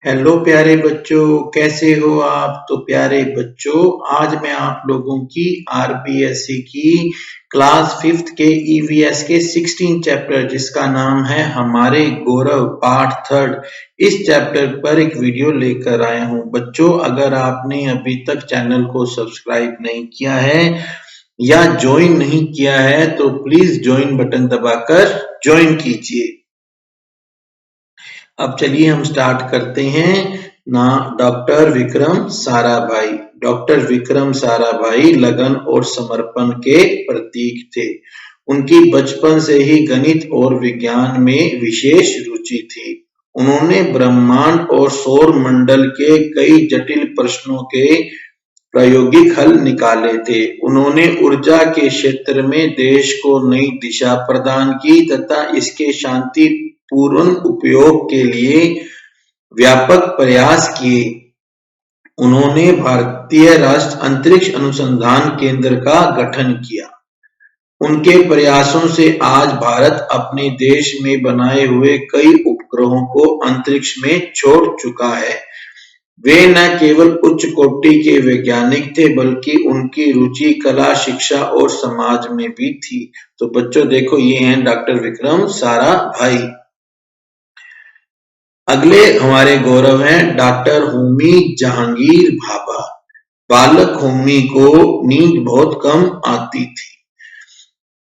Hello प्यारे बच्चों, कैसे हो आप? तो प्यारे बच्चों, आज मैं आप लोगों की आरबीएससी की क्लास 5th के ईवीएस के 16 चैप्टर जिसका नाम है हमारे गौरव पाठ 3rd, इस चैप्टर पर एक वीडियो लेकर आया हूं। बच्चों, अगर आपने अभी तक चैनल को सब्सक्राइब नहीं किया है या ज्वाइन नहीं किया है तो प्लीज ज्वाइन बटन दबाकर ज्वाइन कीजिए। अब चलिए हम स्टार्ट करते हैं ना। डॉक्टर विक्रम साराभाई। डॉक्टर विक्रम साराभाई लगन और समर्पण के प्रतीक थे। उनकी बचपन से ही गणित और विज्ञान में विशेष रुचि थी। उन्होंने ब्रह्मांड और सौर मंडल के कई जटिल प्रश्नों के प्रायोगिक हल निकाले थे। उन्होंने ऊर्जा के क्षेत्र में देश को नई दिशा प्रदान की तथा इसके शांतिपूर्ण उपयोग के लिए व्यापक प्रयास किए। उन्होंने भारतीय राष्ट्रीय अंतरिक्ष अनुसंधान केंद्र का गठन किया। उनके प्रयासों से आज भारत अपने देश में बनाए हुए कई उपग्रहों को अंतरिक्ष में छोड़ चुका है। वे न केवल उच्च कोटि के वैज्ञानिक थे बल्कि उनकी रुचि कला, शिक्षा और समाज में भी थी। तो बच्चों देखो, ये हैं डॉक्टर विक्रम साराभाई। अगले हमारे गौरव हैं डॉक्टर होमी जहांगीर भाभा। बालक होमी को नींद बहुत कम आती थी।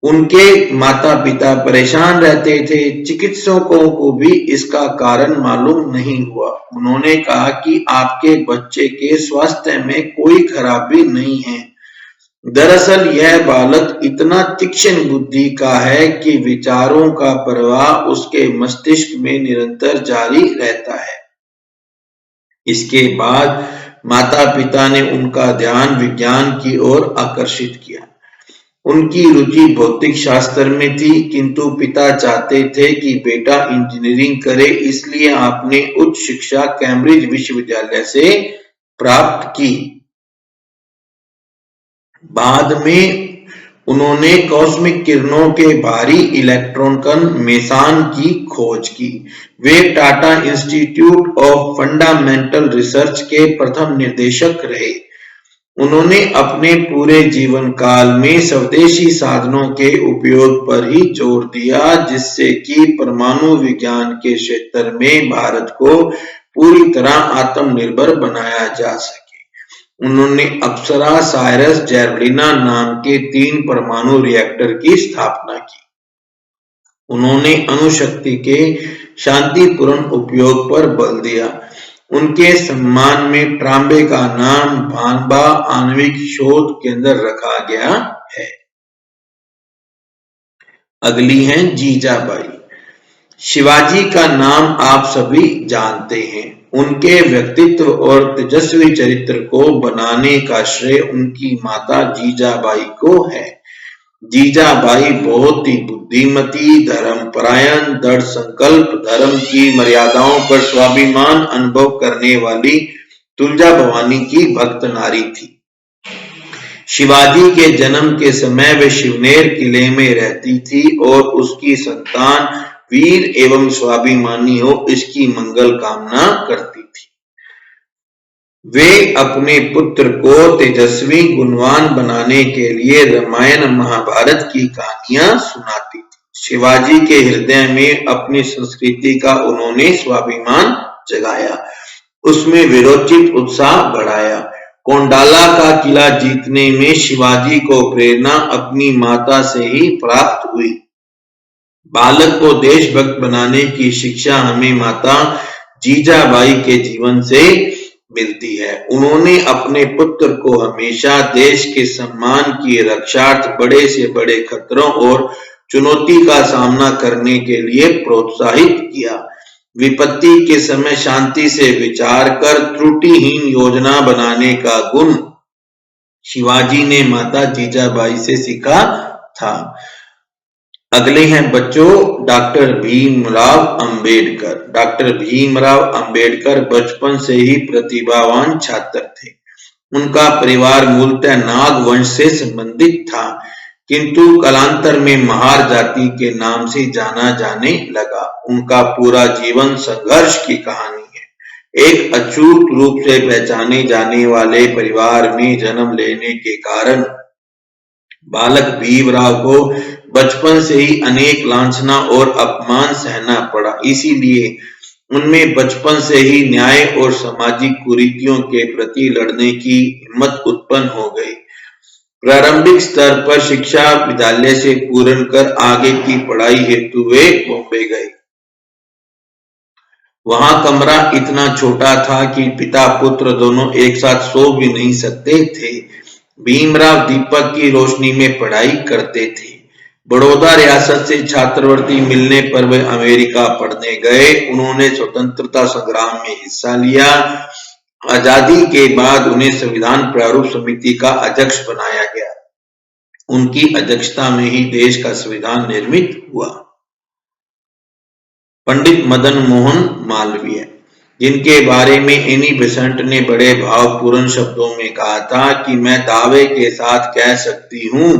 उनके माता पिता परेशान रहते थे। चिकित्सकों को भी इसका कारण मालूम नहीं हुआ। उन्होंने कहा कि आपके बच्चे के स्वास्थ्य में कोई खराबी नहीं है। दरअसल यह बालक इतना तीक्ष्ण बुद्धि का है कि विचारों का प्रवाह उसके मस्तिष्क में निरंतर जारी रहता है। इसके बाद माता पिता ने उनका ध्यान विज्ञान की ओर आकर्षित किया। उनकी रुचि भौतिक शास्त्र में थी, किंतु पिता चाहते थे कि बेटा इंजीनियरिंग करे, इसलिए आपने उच्च शिक्षा कैम्ब्रिज विश्वविद्यालय से प्राप्त की। बाद में उन्होंने कॉस्मिक किरणों के भारी इलेक्ट्रॉन कण मेसान की खोज की। वे Tata Institute of Fundamental Research के प्रथम निदेशक रहे। उन्होंने अपने पूरे जीवन काल में स्वदेशी साधनों के उपयोग पर ही जोर दिया, जिससे कि परमाणु विज्ञान के क्षेत्र में भारत को पूरी तरह आत्मनिर्भर बनाया जा सके। उन्होंने अप्सरा, साइरस, जैवलिना नाम के 3 परमाणु रिएक्टर की स्थापना की। उन्होंने अणुशक्ति के शांतिपूर्ण उपयोग पर बल दिया। उनके सम्मान में ट्राम्बे का नाम भाभा आणविक शोध केंद्र रखा गया है। अगली हैं जीजाबाई। शिवाजी का नाम आप सभी जानते हैं। उनके व्यक्तित्व और तेजस्वी चरित्र को बनाने का श्रेय उनकी माता जीजाबाई को है। जीजाबाई बहुत ही बुद्धिमती, धर्मपरायण, दृढ़ संकल्प, धर्म की मर्यादाओं पर स्वाभिमान अनुभव करने वाली तुलजा भवानी की भक्त नारी थी। शिवाजी के जन्म के समय वे शिवनेर किले में रहती थी और उसकी संतान वीर एवं स्वाभिमानी हो, इसकी मंगल कामना करती थी। वे अपने पुत्र को तेजस्वी, गुणवान बनाने के लिए रामायण महाभारत की कहानियां सुनाती थी। शिवाजी के हृदय में अपनी संस्कृति का उन्होंने स्वाभिमान जगाया, उसमें विरोचित उत्साह बढ़ाया। कोंडाला का किला जीतने में शिवाजी को प्रेरणा अपनी माता से ही प्राप्त हुई। बालक को देशभक्त बनाने की शिक्षा हमें माता जीजाबाई के जीवन से मिलती है। उन्होंने अपने पुत्र को हमेशा देश के सम्मान की रक्षार्थ बड़े से बड़े खतरों और चुनौती का सामना करने के लिए प्रोत्साहित किया। विपत्ति के समय शांति से विचार कर त्रुटिहीन योजना बनाने का गुण शिवाजी ने माता जीजाबाई से सीखा था। अगले हैं बच्चों डॉक्टर भीमराव अंबेडकर। डॉक्टर भीमराव अंबेडकर बचपन से ही प्रतिभावान छात्र थे। उनका परिवार मूलतः नाग वंश से संबंधित था, किंतु कालांतर में महार जाति के नाम से जाना जाने लगा। उनका पूरा जीवन संघर्ष की कहानी है। एक अछूत रूप से पहचाने जाने वाले परिवार में जन्म लेने के कारण बालक भीमराव को बचपन से ही अनेक लांछना और अपमान सहना पड़ा। इसीलिए उनमें बचपन से ही न्याय और सामाजिक कुरीतियों के प्रति लड़ने की हिम्मत उत्पन्न हो गई। प्रारंभिक स्तर पर शिक्षा विद्यालय से पूर्ण कर आगे की पढ़ाई हेतु वे बॉम्बे गए। वहां कमरा इतना छोटा था कि पिता पुत्र दोनों एक साथ सो भी नहीं सकते थे। भीमराव दीपक की रोशनी में पढ़ाई करते थे। बड़ौदा रियासत से छात्रवृत्ति मिलने पर वे अमेरिका पढ़ने गए। उन्होंने स्वतंत्रता संग्राम में हिस्सा लिया। आजादी के बाद उन्हें संविधान प्रारूप समिति का अध्यक्ष बनाया गया। उनकी अध्यक्षता में ही देश का संविधान निर्मित हुआ। पंडित मदन मोहन मालवीय, जिनके बारे में एनी बेसेंट ने बड़े भावपूर्ण शब्दों में कहा था कि मैं दावे के साथ कह सकती हूँ,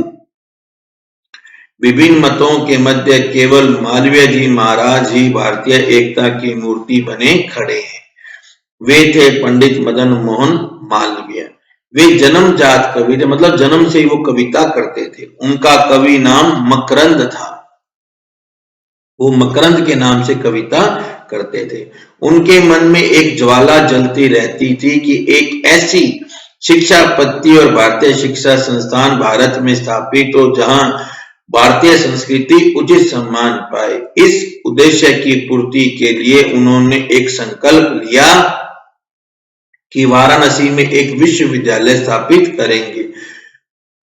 विभिन्न मतों के मध्य केवल मालवीय जी महाराज ही भारतीय एकता की मूर्ति बने खड़े हैं। वे थे पंडित मदन मोहन मालवीय। वे जन्मजात कवि थे, मतलब जन्म से ही वो कविता करते थे। उनका कवि नाम मकरंद था। वो मकरंद के नाम से कविता करते थे। उनके मन में एक ज्वाला जलती रहती थी कि एक ऐसी शिक्षा पद्धति और भारतीय शिक्षा संस्थान भारत में स्थापित हो जहां भारतीय संस्कृति उचित सम्मान पाए। इस उद्देश्य की पूर्ति के लिए उन्होंने एक संकल्प लिया कि वाराणसी में एक विश्वविद्यालय स्थापित करेंगे।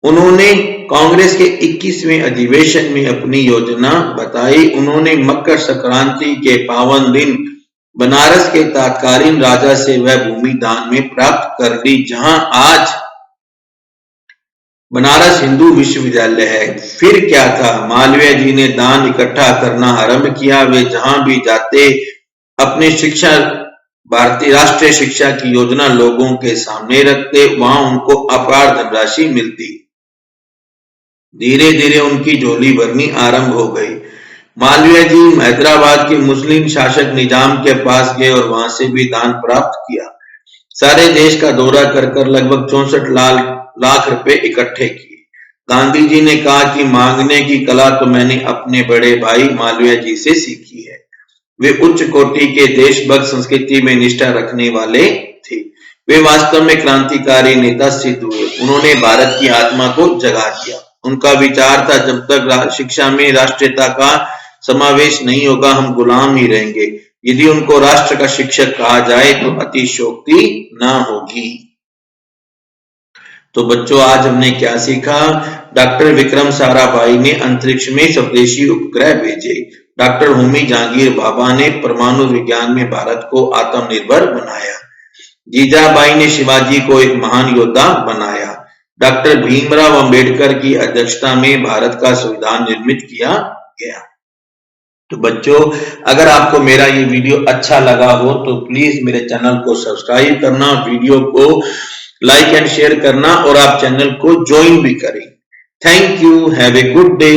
उन्होंने कांग्रेस के 21वें अधिवेशन में अपनी योजना बताई। उन्होंने मकर संक्रांति के पावन दिन बनारस के तत्कालीन राजा से वह भूमि दान में प्राप्त कर ली जहां आज बनारस हिंदू विश्वविद्यालय है। फिर क्या था, मालवीय जी ने दान इकट्ठा करना आरंभ किया। वे जहां भी जाते अपने शिक्षा भारतीय राष्ट्रीय शिक्षा की योजना लोगों के सामने रखते, वहां उनको अपार धनराशि मिलती। धीरे धीरे उनकी झोली भरनी आरंभ हो गई। मालवीय जी हैदराबाद के मुस्लिम शासक निजाम के पास गए और वहां से भी दान प्राप्त किया। सारे देश का दौरा कर लगभग 64 लाख रुपए इकट्ठे किए। गांधी जी ने कहा कि मांगने की कला तो मैंने अपने बड़े भाई मालवीय जी से सीखी है। वे उच्च कोटि के देशभक्त संस्कृति में निष्ठा रखने वाले थे। वे वास्तव में क्रांतिकारी नेता सिद्ध हुए। उन्होंने भारत की आत्मा को जगा दिया। उनका विचार था, जब तक शिक्षा में राष्ट्रीयता का समावेश नहीं होगा हम गुलाम ही रहेंगे। यदि उनको राष्ट्र का शिक्षक कहा जाए तो अतिशयोक्ति ना होगी। तो बच्चों, आज हमने क्या सीखा? डॉक्टर विक्रम साराभाई ने अंतरिक्ष में स्वदेशी उपग्रह भेजे। डॉक्टर होमी जहांगीर भाभा ने परमाणु विज्ञान में भारत को आत्मनिर्भर बनाया। जीजाबाई ने शिवाजी को एक महान योद्धा बनाया। डॉक्टर भीमराव अंबेडकर की अध्यक्षता में भारत का संविधान निर्मित किया गया। तो बच्चों, अगर आपको मेरा ये वीडियो अच्छा लगा हो तो प्लीज मेरे चैनल को सब्सक्राइब करना, वीडियो को लाइक एंड शेयर करना और आप चैनल को ज्वाइन भी करें। Thank you. Have a good day.